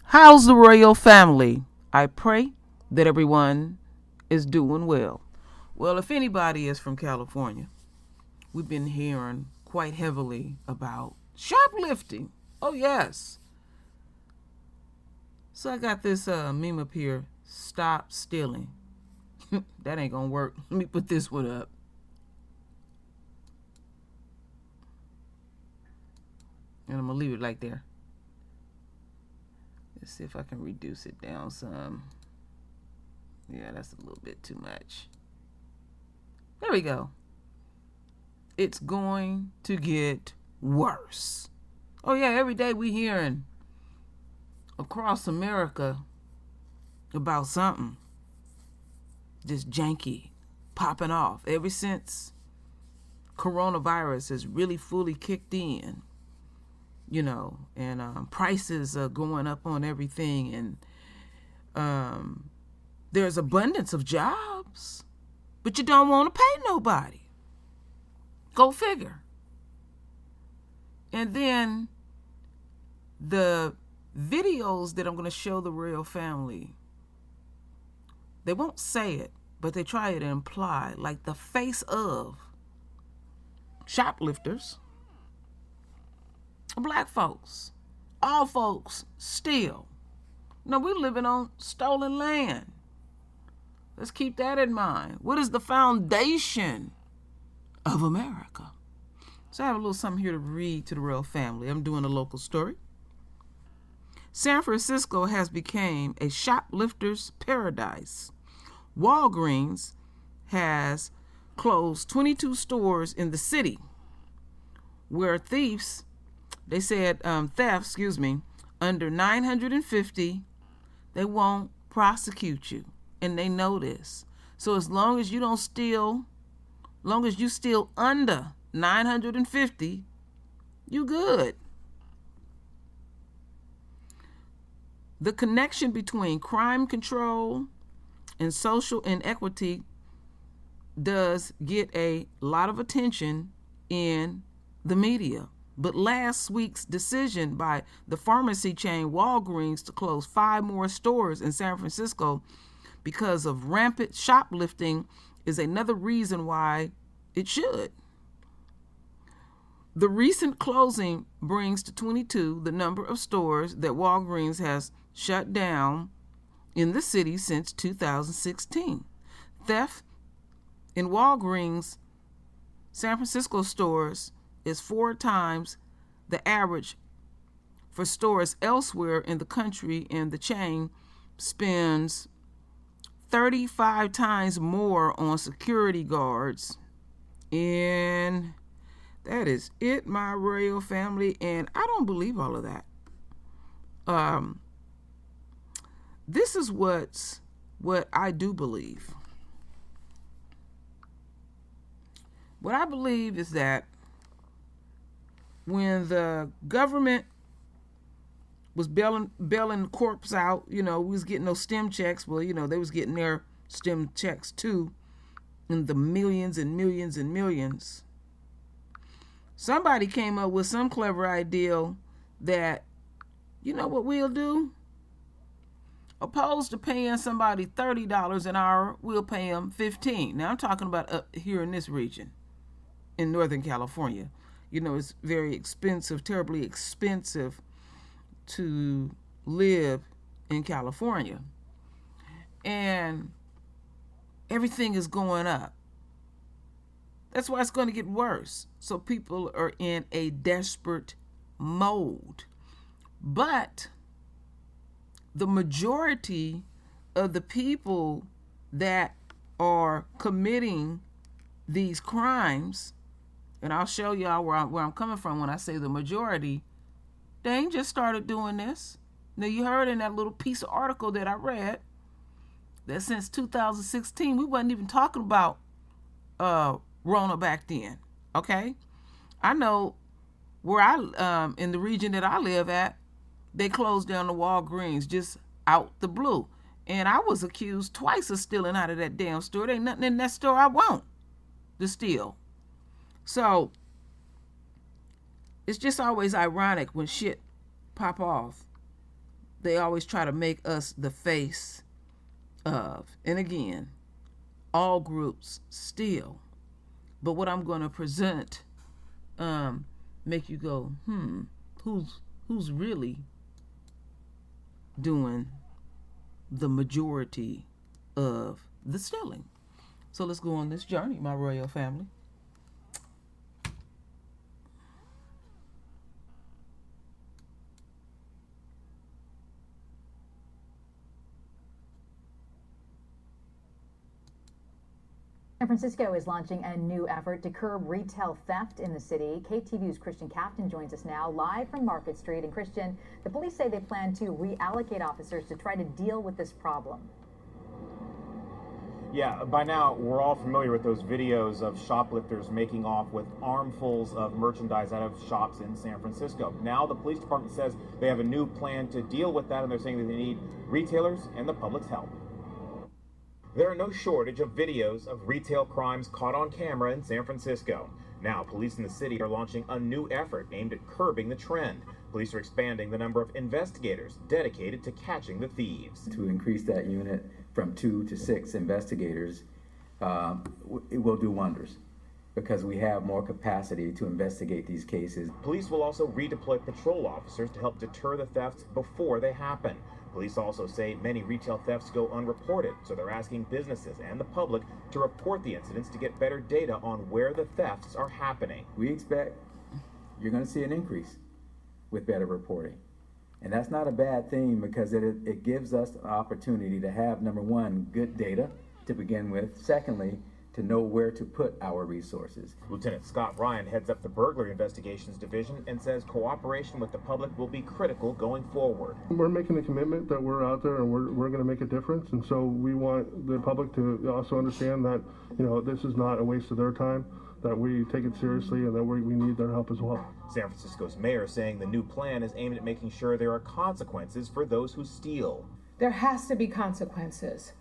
How's the royal family? I pray that everyone is doing well. Well, if anybody is from California, we've been hearing quite heavily about shoplifting. Oh, yes. So I got this meme up here. Stop stealing. That ain't gonna work. Let me put this one up. And I'm gonna leave it like there. Let's see if I can reduce it down some. Yeah, that's a little bit too much. There we go. It's going to get worse. Oh yeah, every day we hearing across America about something just janky popping off. Ever since coronavirus has really fully kicked in, and prices are going up on everything, and there's abundance of jobs, but you don't want to pay nobody. Go figure. And then the videos that I'm going to show the royal family, they won't say it, but they try to imply like the face of shoplifters, black folks, all folks steal. No, we're living on stolen land. Let's keep that in mind. What is the foundation of America? So I have a little something here to read to the royal family. I'm doing a local story. San Francisco has become a shoplifter's paradise. Walgreens has closed 22 stores in the city where thefts, under 950, they won't prosecute you. And they know this. So as long as you don't steal, long as you steal under 950, you good. The connection between crime control and social inequity does get a lot of attention in the media. But last week's decision by the pharmacy chain Walgreens to close 5 more stores in San Francisco because of rampant shoplifting is another reason why it should. The recent closing brings to 22 the number of stores that Walgreens has shut down in the city since 2016. Theft in Walgreens San Francisco stores is 4 times the average for stores elsewhere in the country, and the chain spends 35 times more on security guards. And that is it, my royal family, and I don't believe all of that. This is what I do believe. What I believe is that when the government was bailing corpse out, we was getting those STEM checks. Well, they was getting their STEM checks too, in the millions and millions and millions. Somebody came up with some clever idea that, what we'll do? Opposed to paying somebody $30 an hour, we'll pay them $15. Now I'm talking about up here in this region, in Northern California. It's very expensive, terribly expensive to live in California. And everything is going up. That's why it's going to get worse. So people are in a desperate mode. But the majority of the people that are committing these crimes, and I'll show y'all where I'm coming from when I say the majority, they ain't just started doing this. Now, you heard in that little piece of article that I read that since 2016, we wasn't even talking about Rona back then, okay? I know where in the region that I live at, they closed down the Walgreens just out the blue. And I was accused twice of stealing out of that damn store. There ain't nothing in that store I want to steal. So it's just always ironic when shit pop off they always try to make us the face of. And again, all groups steal. But what I'm going to present make you go, who's really doing the majority of the stealing? So let's go on this journey, my royal family. San Francisco is launching a new effort to curb retail theft in the city. KTVU's Christian Captain joins us now live from Market Street. And Christian, the police say they plan to reallocate officers to try to deal with this problem. Yeah, by now we're all familiar with those videos of shoplifters making off with armfuls of merchandise out of shops in San Francisco. Now the police department says they have a new plan to deal with that, and they're saying that they need retailers and the public's help. There are no shortage of videos of retail crimes caught on camera in San Francisco. Now, police in the city are launching a new effort aimed at curbing the trend. Police are expanding the number of investigators dedicated to catching the thieves. To increase that unit from 2 to 6 investigators, it will do wonders because we have more capacity to investigate these cases. Police will also redeploy patrol officers to help deter the thefts before they happen. Police also say many retail thefts go unreported, so they're asking businesses and the public to report the incidents to get better data on where the thefts are happening. We expect you're going to see an increase with better reporting. And that's not a bad thing because it gives us an opportunity to have, number one, good data to begin with. Secondly, to know where to put our resources. Lieutenant Scott Ryan heads up the Burglary Investigations Division and says cooperation with the public will be critical going forward. We're making a commitment that we're out there and we're going to make a difference, and so we want the public to also understand that, you know, this is not a waste of their time, that we take it seriously and that we need their help as well. San Francisco's mayor saying the new plan is aimed at making sure there are consequences for those who steal. There has to be consequences,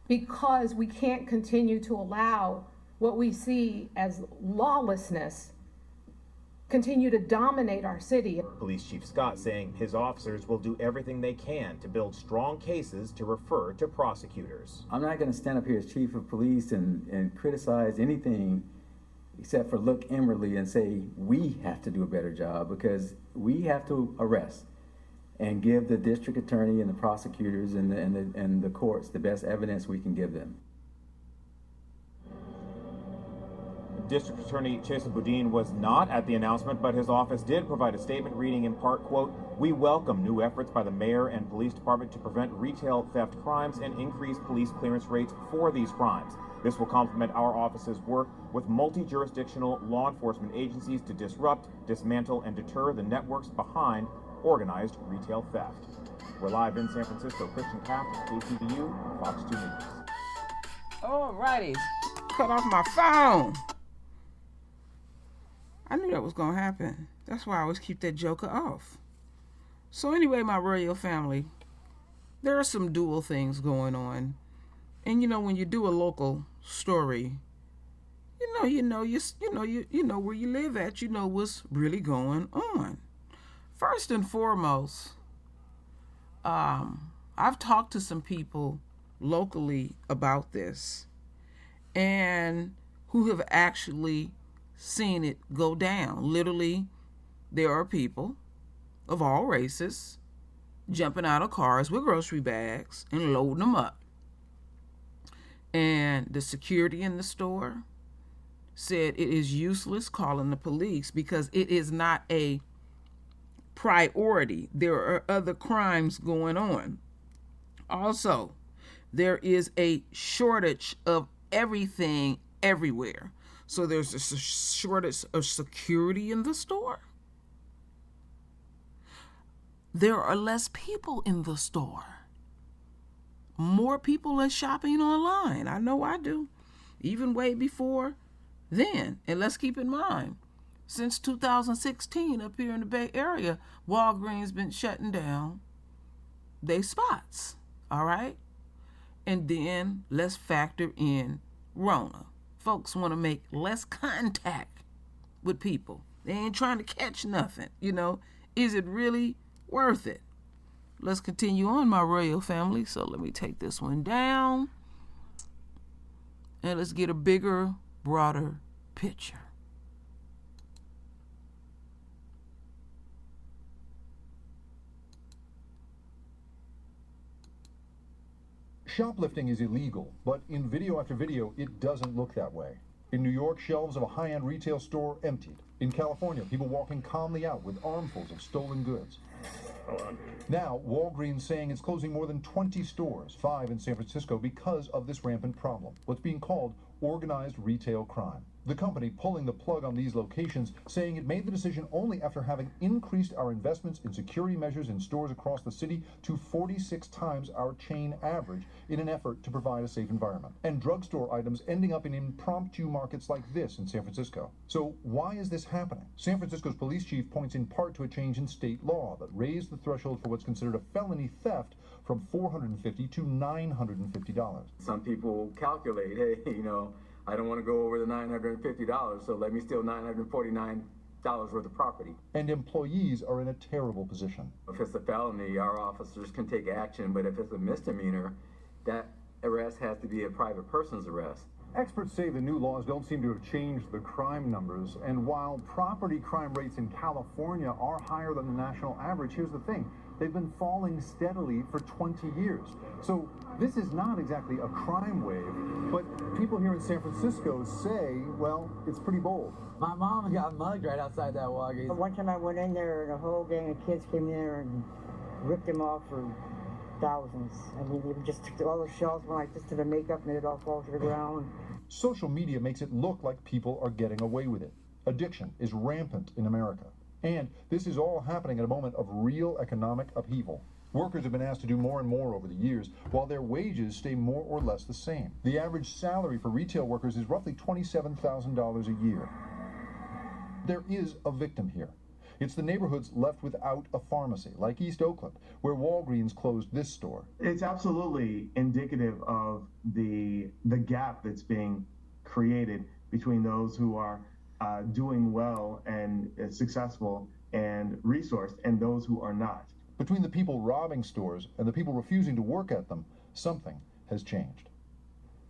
because we can't continue to allow what we see as lawlessness continue to dominate our city. Police Chief Scott saying his officers will do everything they can to build strong cases to refer to prosecutors. I'm not going to stand up here as chief of police and criticize anything except for look inwardly and say we have to do a better job, because we have to arrest and give the district attorney and the prosecutors and the courts the best evidence we can give them. District Attorney Chesa Boudin was not at the announcement, but his office did provide a statement reading in part, quote, "We welcome new efforts by the mayor and police department to prevent retail theft crimes and increase police clearance rates for these crimes. This will complement our office's work with multi-jurisdictional law enforcement agencies to disrupt, dismantle, and deter the networks behind organized retail theft." We're live in San Francisco. Christian Captain, KTVU, Fox 2 News. Alrighty, cut off my phone. I knew that was gonna happen. That's why I always keep that joker off. So anyway, my royal family, there are some dual things going on, and you know when you do a local story, you know where you live at, you know what's really going on. First and foremost, I've talked to some people locally about this and who have actually seen it go down. Literally, there are people of all races jumping out of cars with grocery bags and loading them up. And the security in the store said it is useless calling the police because it is not a priority. There are other crimes going on. Also, there is a shortage of everything everywhere. So there's a shortage of security in the store. There are less people in the store. More people are shopping online. I know I do. Even way before then. And let's keep in mind, since 2016 up here in the Bay Area, Walgreens been shutting down they spots. All right? And then let's factor in Rona. Folks want to make less contact with people. They ain't trying to catch nothing, you know. Is it really worth it? let's continue on, my royal family. So let me take this one down. And let's get a bigger, broader picture. Shoplifting is illegal, but in video after video, it doesn't look that way. In New York, shelves of a high-end retail store emptied. In California, people walking calmly out with armfuls of stolen goods. Now, Walgreens saying it's closing more than 20 stores, 5 in San Francisco, because of this rampant problem, what's being called organized retail crime. The company pulling the plug on these locations, saying it made the decision only after having increased our investments in security measures in stores across the city to 46 times our chain average in an effort to provide a safe environment. And drugstore items ending up in impromptu markets like this in San Francisco. So why is this happening? San Francisco's police chief points in part to a change in state law that raised the threshold for what's considered a felony theft from $450 to $950. Some people calculate, hey, I don't want to go over the $950, so let me steal $949 worth of property. And employees are in a terrible position. If it's a felony, our officers can take action, but if it's a misdemeanor, that arrest has to be a private person's arrest. Experts say the new laws don't seem to have changed the crime numbers, and while property crime rates in California are higher than the national average, here's the thing. They've been falling steadily for 20 years. So this is not exactly a crime wave, but people here in San Francisco say, well, it's pretty bold. My mom got mugged right outside that Walgreens. One time I went in there and a whole gang of kids came in there and ripped them off for thousands. I mean, they just took all the shelves, went like this to the makeup, and it all fall to the ground. Social media makes it look like people are getting away with it. Addiction is rampant in America. And this is all happening at a moment of real economic upheaval. Workers have been asked to do more and more over the years, while their wages stay more or less the same. The average salary for retail workers is roughly $27,000 a year. There is a victim here. It's the neighborhoods left without a pharmacy, like East Oakland, where Walgreens closed this store. It's absolutely indicative of the gap that's being created between those who are doing well and successful and resourced and those who are not. Between the people robbing stores and the people refusing to work at them, something has changed.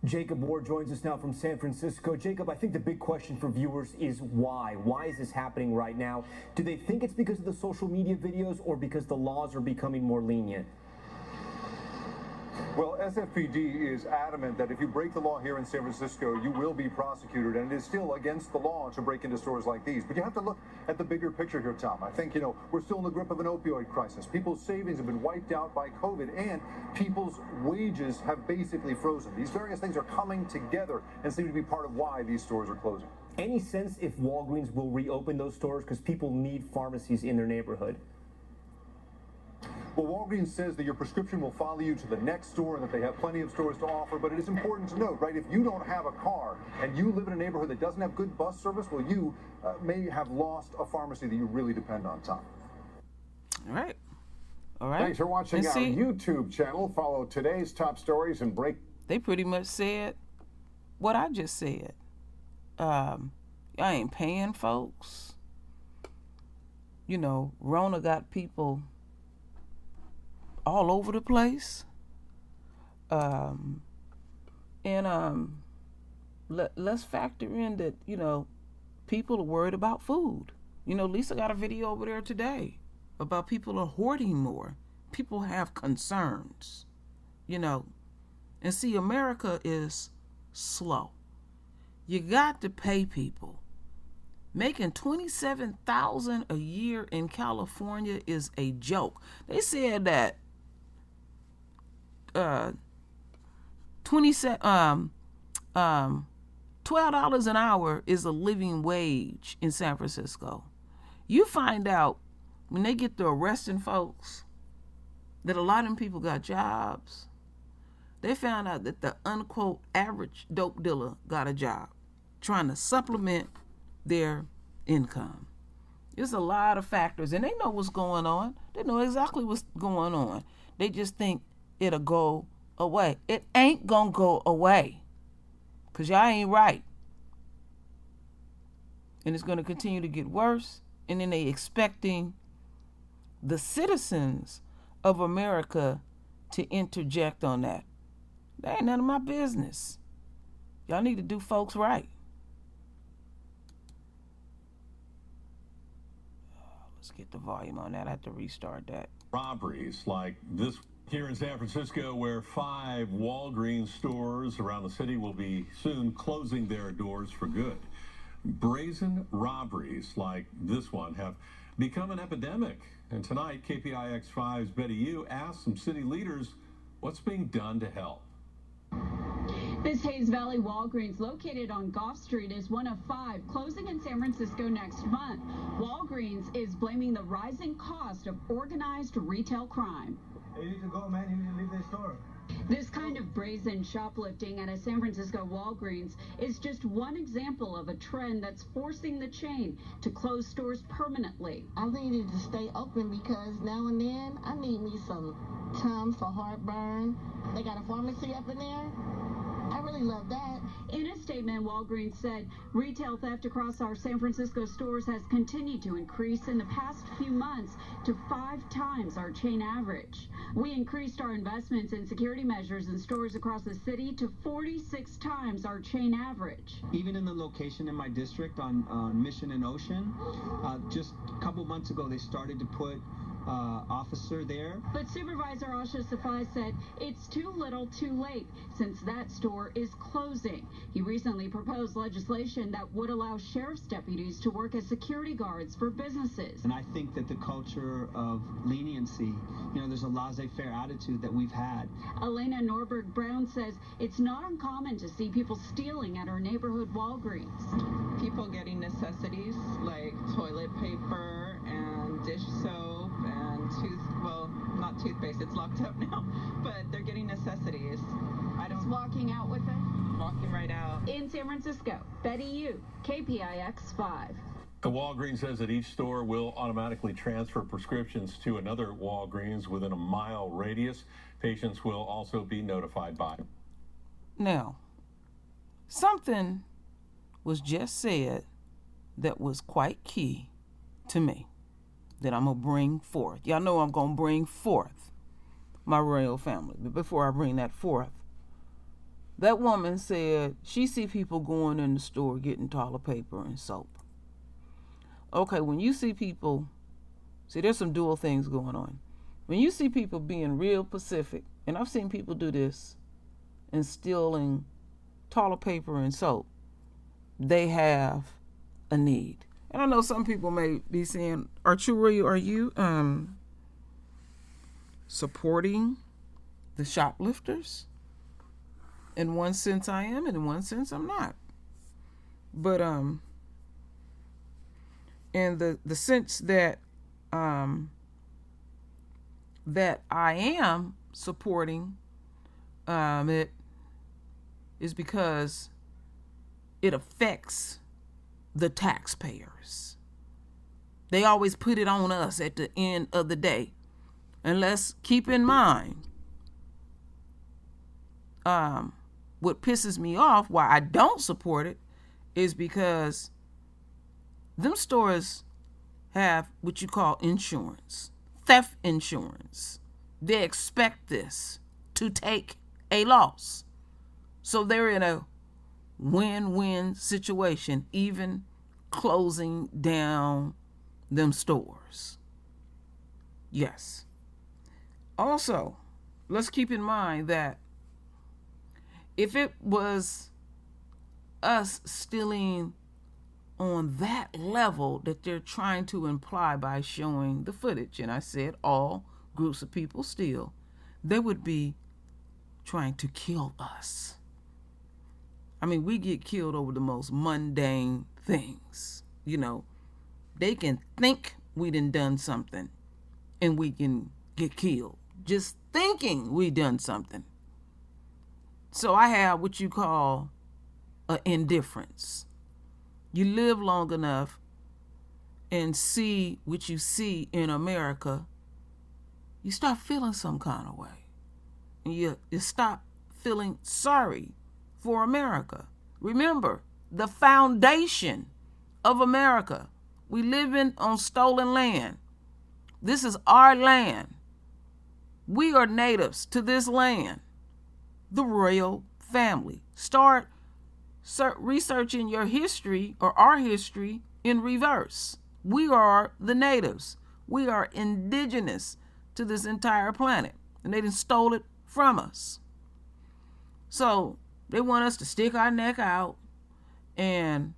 Jacob Ward joins us now from San Francisco. Jacob, I think the big question for viewers is why? Why is this happening right now? Do they think it's because of the social media videos or because the laws are becoming more lenient? Well, SFPD is adamant that if you break the law here in San Francisco, you will be prosecuted, and it is still against the law to break into stores like these. But you have to look at the bigger picture here, Tom. I think, we're still in the grip of an opioid crisis. People's savings have been wiped out by COVID, and people's wages have basically frozen. These various things are coming together and seem to be part of why these stores are closing. Any sense if Walgreens will reopen those stores? Because people need pharmacies in their neighborhood. Well, Walgreens says that your prescription will follow you to the next store and that they have plenty of stores to offer, but it is important to note, right, if you don't have a car and you live in a neighborhood that doesn't have good bus service, well, you may have lost a pharmacy that you really depend on, Tom. All right. Thanks for watching our YouTube channel. Follow today's top stories and break. They pretty much said what I just said. I ain't paying folks. Rona got people all over the place. Let's factor in that, people are worried about food. Lisa got a video over there today about people are hoarding more. People have concerns, And see, America is slow. You got to pay people. Making $27,000 a year in California is a joke. They said that $12 an hour is a living wage in San Francisco. You find out when they get to arresting folks that a lot of them people got jobs. They found out that the unquote average dope dealer got a job trying to supplement their income. There's a lot of factors, and they know what's going on. They know exactly what's going on. They just think it'll go away. It ain't gonna go away, because y'all ain't right. And it's gonna continue to get worse, and then they expecting the citizens of America to interject on that. That ain't none of my business. Y'all need to do folks right. Let's get the volume on that. I have to restart that. Robberies like this here in San Francisco, where 5 Walgreens stores around the city will be soon closing their doors for good. Brazen robberies like this one have become an epidemic. And tonight, KPIX5's Betty Yu asked some city leaders what's being done to help. This Hayes Valley Walgreens, located on Gough Street, is one of 5 closing in San Francisco next month. Walgreens is blaming the rising cost of organized retail crime. You need to go, man. You need to leave the store. This kind of brazen shoplifting at a San Francisco Walgreens is just one example of a trend that's forcing the chain to close stores permanently. I needed to stay open because now and then I need me some Tums for heartburn. They got a pharmacy up in there. I really love that. In a statement, Walgreens said retail theft across our San Francisco stores has continued to increase in the past few months to 5 times our chain average. We increased our investments in security measures in stores across the city to 46 times our chain average. Even in the location in my district on Mission and Ocean, just a couple months ago they started to put officer there. But Supervisor Asha Safai said it's too little too late since that store is closing. He recently proposed legislation that would allow sheriff's deputies to work as security guards for businesses. And I think that the culture of leniency, there's a laissez-faire attitude that we've had. Elena Norberg Brown says it's not uncommon to see people stealing at our neighborhood Walgreens. People getting necessities like toilet paper and dish soap and not toothpaste, it's locked up now, but they're getting necessities. Just walking out with it? Walking right out. In San Francisco, Betty Yu, KPIX5. Walgreens says that each store will automatically transfer prescriptions to another Walgreens within a mile radius. Patients will also be notified by. Now, something was just said that was quite key to me that I'm going to bring forth. Y'all know I'm going to bring forth my royal family. But before I bring that forth, that woman said she see people going in the store getting toilet paper and soap. Okay, when you see people, there's some dual things going on. When you see people being real Pacific, and I've seen people do this, and stealing toilet paper and soap, they have a need. And I know some people may be saying, Arturo, are you supporting the shoplifters? In one sense I am, and in one sense I'm not. But in the sense that that I am supporting it is because it affects the taxpayers. They always put it on us at the end of the day. And let's keep in mind, what pisses me off, why I don't support it, is because them stores have what you call insurance, theft insurance. They expect this to take a loss. So they're in a win-win situation, even closing down them stores. Yes. Also, let's keep in mind that if it was us stealing on that level that they're trying to imply by showing the footage, and I said all groups of people steal, they would be trying to kill us. I mean, we get killed over the most mundane things. They can think we done something and we can get killed just thinking we done something. So I have what you call an indifference. You live long enough and see what you see in America, you start feeling some kind of way. And you stop feeling sorry for America. Remember, the foundation of America. We live on stolen land. This is our land. We are natives to this land, the royal family. Start researching your history or our history in reverse. We are the natives. We are indigenous to this entire planet, and they done stole it from us. So they want us to stick our neck out and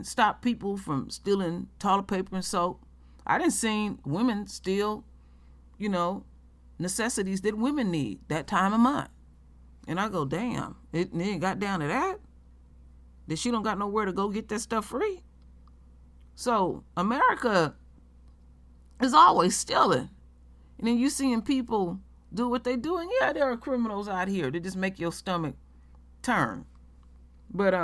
stop people from stealing toilet paper and soap. I done seen women steal, necessities that women need that time of month. And I go, damn, it ain't got down to that? That she don't got nowhere to go get that stuff free? So America is always stealing. And then you seeing people do what they do, and yeah, there are criminals out here that just make your stomach turn. But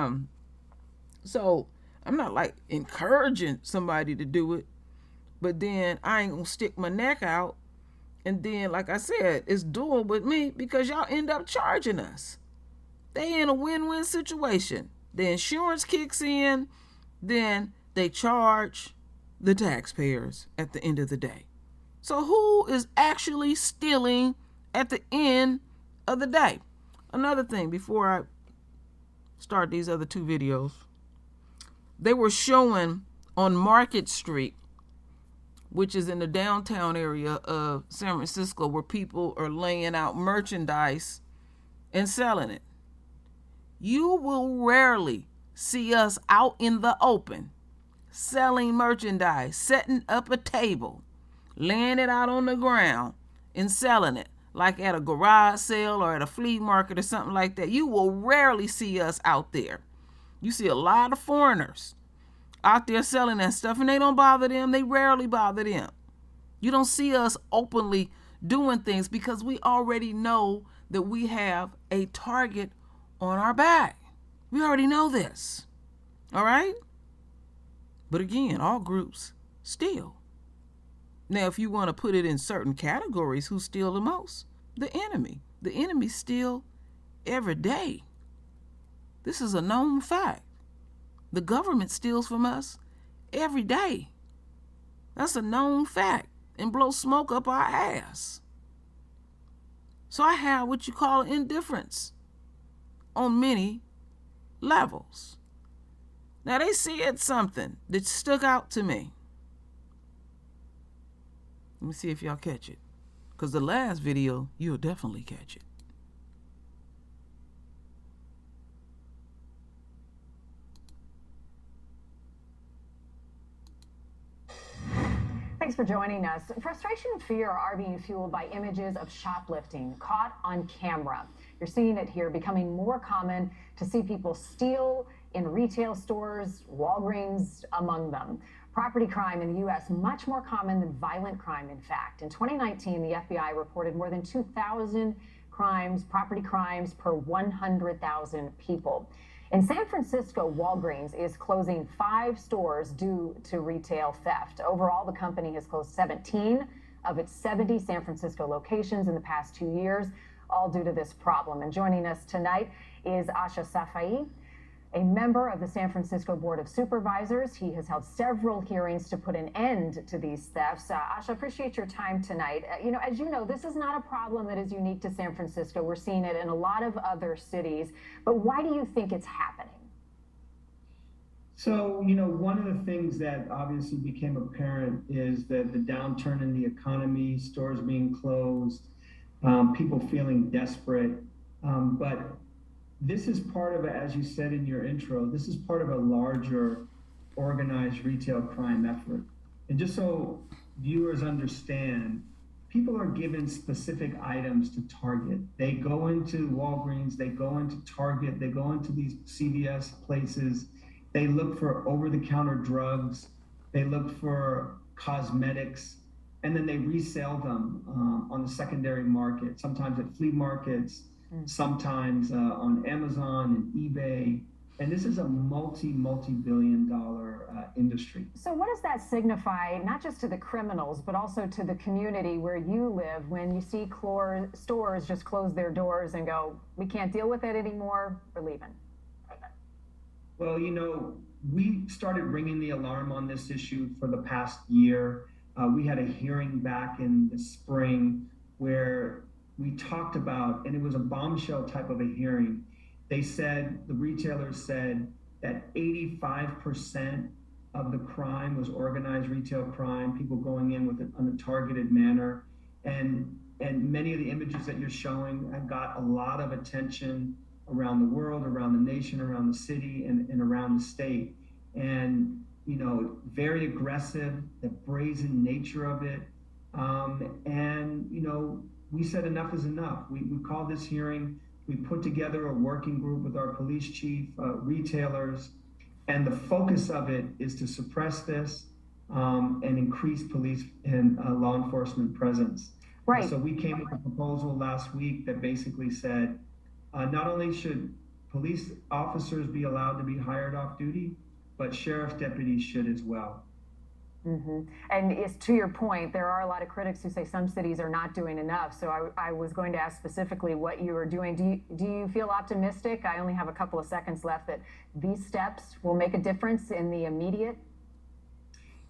so I'm not like encouraging somebody to do it, but then I ain't gonna stick my neck out. And then, like I said, it's doing with me because y'all end up charging us. They in a win-win situation. The insurance kicks in, then they charge the taxpayers at the end of the day. So who is actually stealing at the end of the day? Another thing, before I start these other two videos, they were showing on Market Street, which is in the downtown area of San Francisco, where people are laying out merchandise and selling it. You will rarely see us out in the open selling merchandise, setting up a table, laying it out on the ground and selling it, like at a garage sale or at a flea market or something like that. You will rarely see us out there. You see a lot of foreigners out there selling that stuff, and they don't bother them. They rarely bother them. You don't see us openly doing things because we already know that we have a target on our back. We already know this. All right? But again, all groups steal. Now, if you want to put it in certain categories, who steal the most? The enemy. The enemy steal every day. This is a known fact. The government steals from us every day. That's a known fact, and blow smoke up our ass. So I have what you call indifference on many levels. Now they said something that stuck out to me. Let me see if y'all catch it, because the last video, you'll definitely catch it. Thanks for joining us. Frustration and fear are being fueled by images of shoplifting caught on camera. You're seeing it here, becoming more common to see people steal in retail stores, Walgreens among them. Property crime in the U.S. much more common than violent crime, in fact. In 2019, the FBI reported more than 2,000 property crimes per 100,000 people. In San Francisco, Walgreens is closing 5 stores due to retail theft. Overall, the company has closed 17 of its 70 San Francisco locations in the past 2 years, all due to this problem. And joining us tonight is Asha Safai, a member of the San Francisco Board of Supervisors. He has held several hearings to put an end to these thefts. Asha, appreciate your time tonight. As you know, this is not a problem that is unique to San Francisco. We're seeing it in a lot of other cities. But why do you think it's happening? So, one of the things that obviously became apparent is that the downturn in the economy, stores being closed, people feeling desperate. But this is part of, as you said in your intro, this is part of a larger organized retail crime effort. And just so viewers understand, people are given specific items to target. They go into Walgreens, they go into Target, they go into these CVS places, they look for over-the-counter drugs, they look for cosmetics, and then they resell them on the secondary market, sometimes at flea markets, sometimes on Amazon and eBay. And this is a multi-billion-dollar industry. So what does that signify, not just to the criminals, but also to the community where you live, when you see stores just close their doors and go, we can't deal with it anymore, we're leaving? Well, we started ringing the alarm on this issue for the past year. We had a hearing back in the spring where we talked about, and it was a bombshell type of a hearing. They said, the retailers said that 85% of the crime was organized retail crime, people going in with it on a targeted manner. And many of the images that you're showing have got a lot of attention around the world, around the nation, around the city, and around the state. And, you know, very aggressive, the brazen nature of it. And, you know, we said enough is enough. We called this hearing, we put together a working group with our police chief, retailers, and the focus of it is to suppress this and increase police and law enforcement presence. Right. So we came with a proposal last week that basically said, not only should police officers be allowed to be hired off duty, but sheriff's deputies should as well. Mm-hmm. And it's to your point, there are a lot of critics who say some cities are not doing enough. So I was going to ask specifically what you are doing. Do you feel optimistic? I only have a couple of seconds left that these steps will make a difference in the immediate?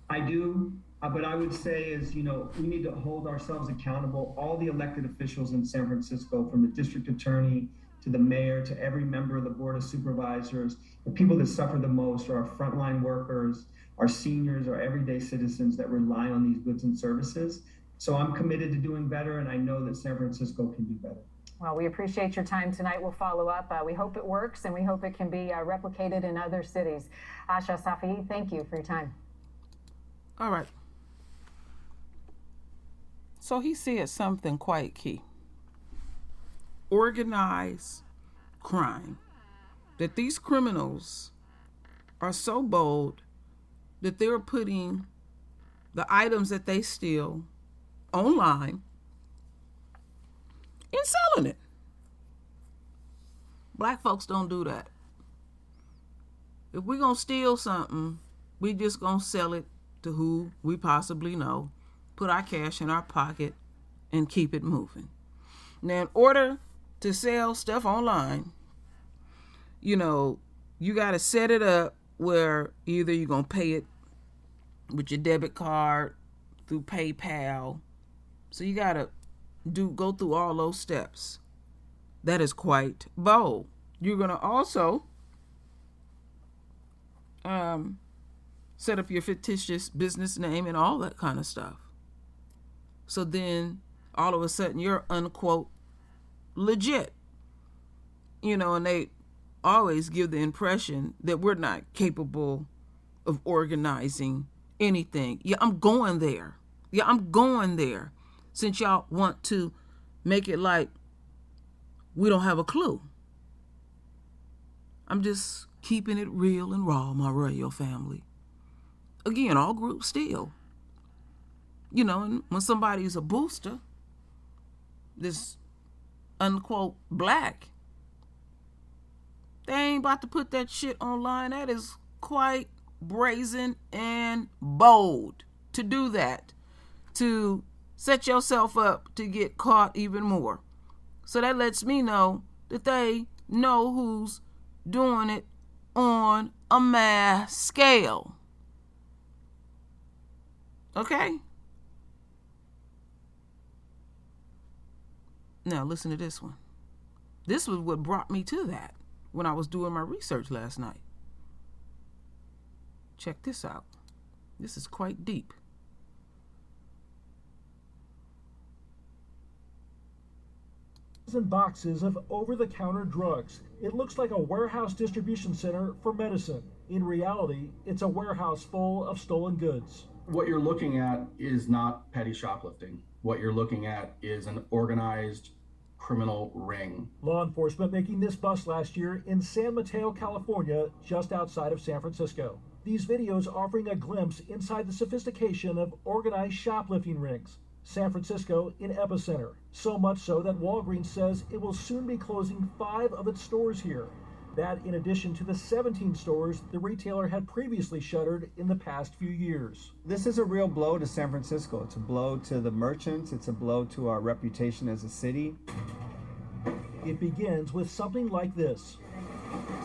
I do, but I would say is, you know, we need to hold ourselves accountable. All the elected officials in San Francisco, from the district attorney to the mayor to every member of the board of supervisors, the people that suffer the most are our frontline workers, our seniors, our everyday citizens that rely on these goods and services. So I'm committed to doing better, and I know that San Francisco can do better. Well, we appreciate your time tonight. We'll follow up. We hope it works, and we hope it can be replicated in other cities. Asha, Safi, thank you for your time. All right. So he said something quite key. Organized crime. That these criminals are so bold that they're putting the items that they steal online and selling it. Black folks don't do that. If we're going to steal something, we just going to sell it to who we possibly know, put our cash in our pocket, and keep it moving. Now, in order to sell stuff online, you know, you got to set it up where either you're going to pay it with your debit card, through PayPal. So you got to go through all those steps. That is quite bold. You're going to also set up your fictitious business name and all that kind of stuff. So then all of a sudden you're unquote legit. You know, and they always give the impression that we're not capable of organizing anything. Yeah, I'm going there. Since y'all want to make it like we don't have a clue. I'm just keeping it real and raw, my royal family. Again, all groups steal. You know, and when somebody's a booster, this unquote black, they ain't about to put that shit online. That is quite brazen and bold to do that, to set yourself up to get caught even more. So that lets me know that they know who's doing it on a mass scale. Okay? Now listen to this one. This was what brought me to that when I was doing my research last night. Check this out. This is quite deep. And boxes of over-the-counter drugs. It looks like a warehouse distribution center for medicine. In reality, it's a warehouse full of stolen goods. What you're looking at is not petty shoplifting. What you're looking at is an organized criminal ring. Law enforcement making this bust last year in San Mateo, California, just outside of San Francisco. These videos offering a glimpse inside the sophistication of organized shoplifting rings. San Francisco in epicenter, so much so that Walgreens says it will soon be closing 5 of its stores here. That in addition to the 17 stores the retailer had previously shuttered in the past few years. This is a real blow to San Francisco. It's a blow to the merchants. It's a blow to our reputation as a city. It begins with something like this.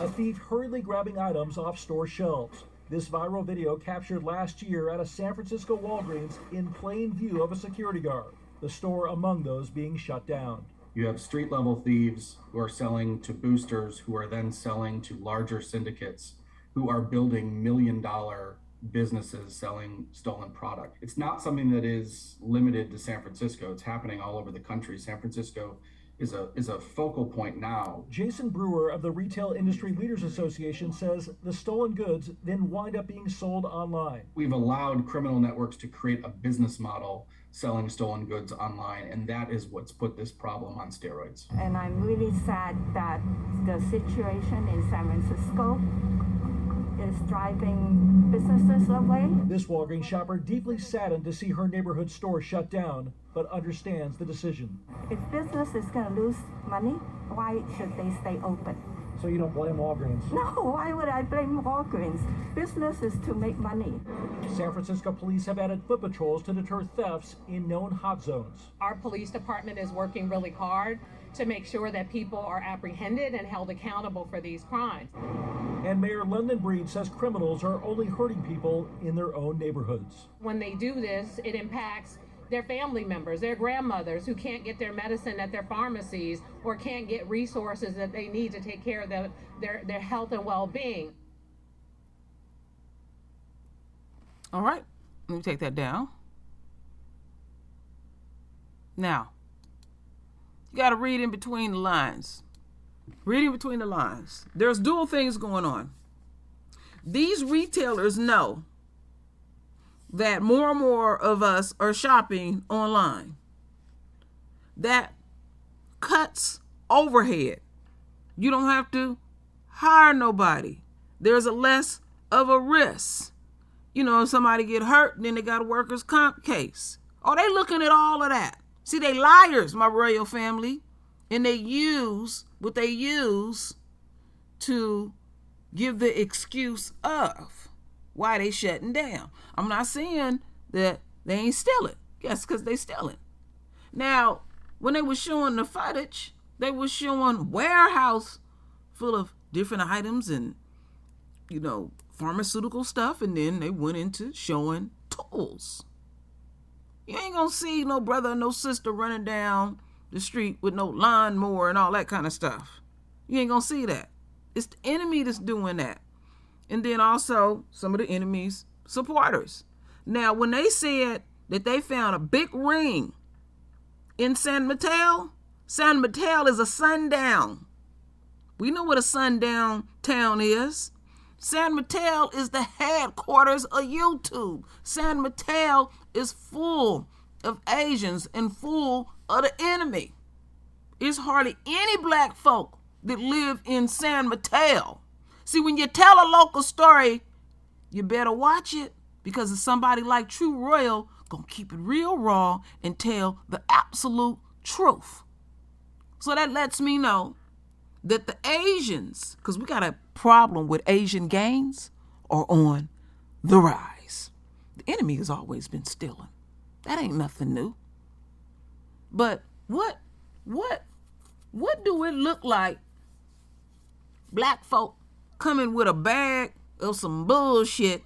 A thief hurriedly grabbing items off store shelves. This viral video captured last year at a San Francisco Walgreens in plain view of a security guard. the store among those being shut down. You have street-level thieves who are selling to boosters, who are then selling to larger syndicates, who are building million-dollar businesses selling stolen product. It's not something that is limited to San Francisco. It's happening all over the country. San Francisco is a focal point now. Jason Brewer of the Retail Industry Leaders Association says the stolen goods then wind up being sold online. We've allowed criminal networks to create a business model selling stolen goods online, and that is what's put this problem on steroids. And I'm really sad that the situation in San Francisco is driving businesses away. This Walgreens shopper deeply saddened to see her neighborhood store shut down, but understands the decision. If business is going to lose money, why should they stay open? So you don't blame Walgreens? No, why would I blame Walgreens? Business is to make money. San Francisco police have added foot patrols to deter thefts in known hot zones. Our police department is working really hard to make sure that people are apprehended and held accountable for these crimes. And Mayor London Breed says criminals are only hurting people in their own neighborhoods. When they do this, it impacts their family members, their grandmothers who can't get their medicine at their pharmacies or can't get resources that they need to take care of their health and well-being. All right, let me take that down. Now, you got to read in between the lines. Reading between the lines. There's dual things going on. These retailers know that more and more of us are shopping online. That cuts overhead. You don't have to hire nobody. There's a less of a risk. You know, if somebody get hurt, then they got a workers' comp case. Oh, they looking at all of that. See, they liars, my royal family. And they use what they use to give the excuse of why they shutting down. I'm not saying that they ain't stealing. Yes, because they stealing. Now, when they were showing the footage, they were showing warehouse full of different items and, you know, pharmaceutical stuff. And then they went into showing tools. You ain't gonna see no brother or no sister running down the street with no lawnmower and all that kind of stuff. You ain't gonna see that. It's the enemy that's doing that. And then also some of the enemy's supporters. Now, when they said that they found a big ring in San Mateo is a sundown. We know what a sundown town is. San Mateo is the headquarters of YouTube. San Mateo is full of Asians and full of the enemy. There's hardly any black folk that live in San Mateo. See, when you tell a local story, you better watch it, because it's somebody like True Royal gonna keep it real raw and tell the absolute truth. So that lets me know that the Asians, because we got a problem with Asian gangs, are on the rise. The enemy has always been stealing. That ain't nothing new. But what do it look like black folk coming with a bag of some bullshit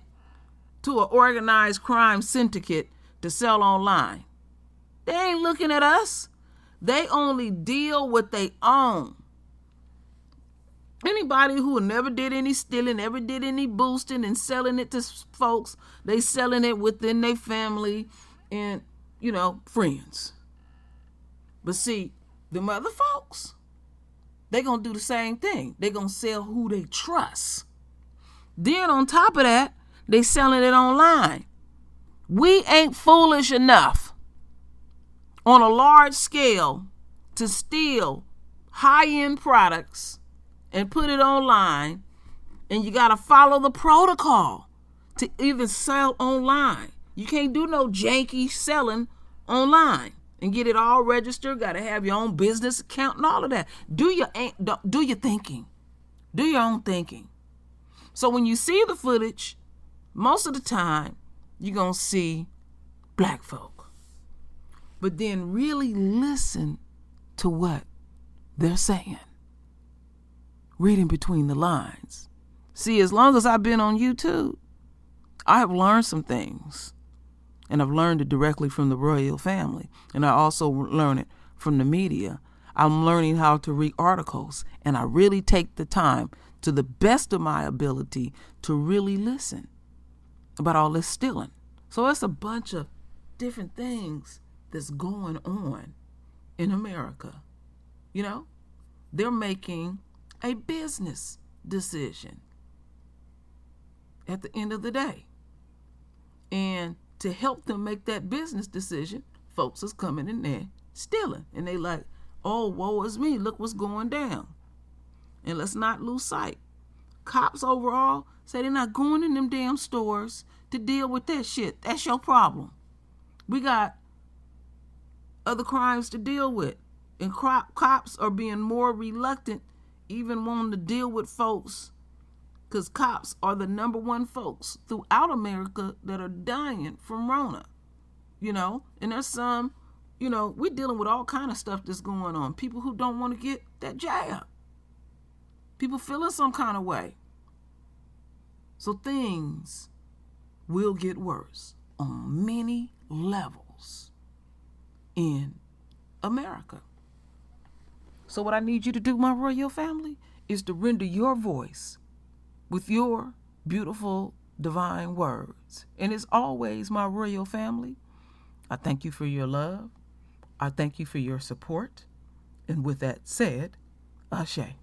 to an organized crime syndicate to sell online? They ain't looking at us. They only deal what they own. Anybody who never did any stealing, never did any boosting and selling it to folks, they selling it within their family and, you know, friends. But see, them other folks, they gonna do the same thing. They gonna sell who they trust. Then on top of that, they selling it online. We ain't foolish enough on a large scale to steal high-end products and put it online, and you gotta follow the protocol to even sell online. You can't do no janky selling online and get it all registered. Gotta have your own business account and all of that. Do your thinking. Do your own thinking. So when you see the footage, most of the time you're gonna see black folk. But then really listen to what they're saying. Reading between the lines. See, as long as I've been on YouTube, I have learned some things. and I've learned it directly from the royal family, and I also learn it from the media. I'm learning how to read articles, and I really take the time, to the best of my ability, to really listen about all this stealing. So it's a bunch of different things that's going on in America. You know, they're making a business decision at the end of the day. And to help them make that business decision, folks is coming in there stealing. And they like, oh, woe is me, look what's going down. And let's not lose sight. Cops overall say they're not going in them damn stores to deal with that shit. That's your problem. We got other crimes to deal with. And cops are being more reluctant, even wanting to deal with folks, because cops are the number one folks throughout America that are dying from Rona. You know, and there's some, you know, we're dealing with all kind of stuff that's going on. People who don't want to get that jab. People feeling some kind of way. So things will get worse on many levels in America. So what I need you to do, my royal family, is to render your voice with your beautiful divine words. And as always, my royal family, I thank you for your love. I thank you for your support. And with that said, Ashe.